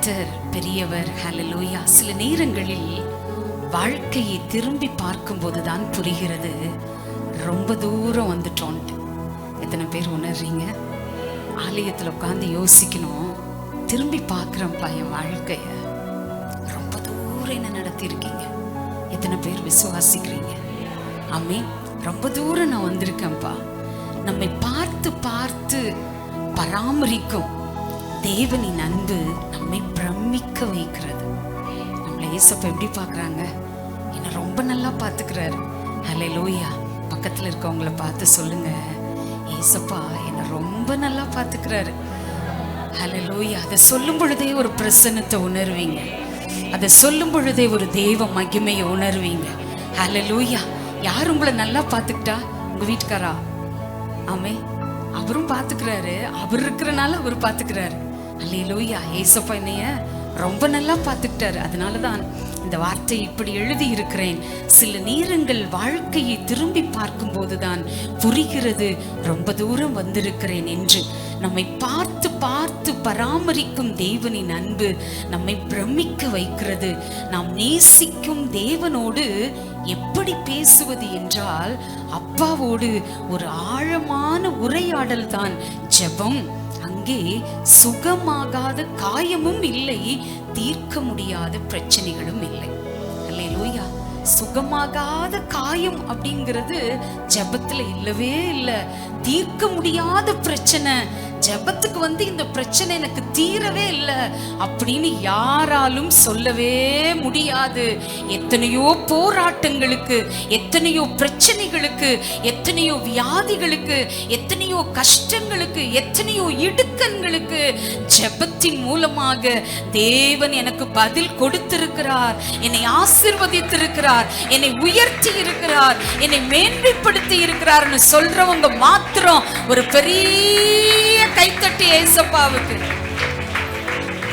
கர்த்தர் பெரியவர். ஹல்லேலூயா. சில நேரங்களில் வாழ்க்கையை திரும்பி பார்க்கும்போதுதான் புரிகிறது ரொம்ப தூரம் வந்துட்டோன்ட்டு. எத்தனை பேர் உணர்றீங்க? ஆலயத்தில் உட்காந்து யோசிக்கணும், திரும்பி பார்க்குறேன்ப்பா என் வாழ்க்கைய, ரொம்ப தூரம் என்ன நடத்தியிருக்கீங்க. எத்தனை பேர் விசுவாசிக்கிறீங்க? ஆமென். ரொம்ப தூரம் நான் வந்திருக்கேன்ப்பா. நம்மை பார்த்து பார்த்து பராமரிக்கும் தேவனின் அன்பு நம்மை பிரமிக்க வைக்கிறது. நம்மளை இயேசப்பா எப்படி பார்க்குறாங்க? என்னை ரொம்ப நல்லா பார்த்துக்கிறாரு. ஹல்லேலூயா. பக்கத்தில் இருக்கவங்கள பார்த்து சொல்லுங்க, இயேசப்பா என்னை ரொம்ப நல்லா பார்த்துக்கிறாரு. ஹல்லேலூயா. அதை சொல்லும் பொழுதே ஒரு பிரசன்னத்தை உணர்வீங்க. அதை சொல்லும் பொழுதே ஒரு தெய்வ மகிமையை உணர்வீங்க. ஹல்லேலூயா. யார் உங்களை நல்லா பார்த்துக்கிட்டா? உங்கள் வீட்டுக்காரா? ஆமே, அவரும் பார்த்துக்கிறாரு. அவர் இருக்கிறனால அவர் பார்த்துக்கிறாரு. அல்லேலூயா. ஏசப்பா என்னைய ரொம்ப நல்லா பார்த்துக்கிட்டாரு. அதனால தான் இந்த வார்த்தை இப்படி எழுதி இருக்கிறேன். சில நேரங்கள் வாழ்க்கையை திரும்பி பார்க்கும்போது தான் புரிகிறது ரொம்ப தூரம் வந்திருக்கிறேன் என்று. நம்மை பார்த்து பார்த்து பராமரிக்கும் தேவனின் அன்பு நம்மை பிரமிக்க வைக்கிறது. நாம் நேசிக்கும் தேவனோடு எப்படி பேசுவது என்றால், அப்பாவோடு ஒரு ஆழமான உரையாடல் தான் ஜெபம். அங்கே சுகமாகாத காயமும் இல்லை, தீர்க்க முடியாத பிரச்சனைகளும் இல்லை. அல்லேலூயா. சுகமாகாத காயம் அப்படிங்கிறது ஜெபத்துல இல்லவே இல்லை. தீர்க்க முடியாத பிரச்சனை, ஜெபத்துக்கு இந்த பிரச்சனை எனக்கு தீரவே இல்லை அப்படின்னு யாராலும் சொல்லவே முடியாது. எத்தனையோ போராட்டங்களுக்கு, எத்தனையோ பிரச்சனைகளுக்கு, எத்தனையோ வியாதிகளுக்கு, எத்தனையோ கஷ்டங்களுக்கு, எத்தனையோ இடுக்கண்களுக்கு ஜெபத்தின் மூலமாக தேவன் எனக்கு பதில் கொடுத்திருக்கிறார். என்னை ஆசீர்வதித்திருக்கிறார், என்னை உயர்த்தி இருக்கிறார், என்னை மேன்மைப்படுத்தி இருக்கிறார்னு சொல்றவங்க மாத்திரம் ஒரு பெரிய கைத்தட்டி ஏசப்பாவுக்கு.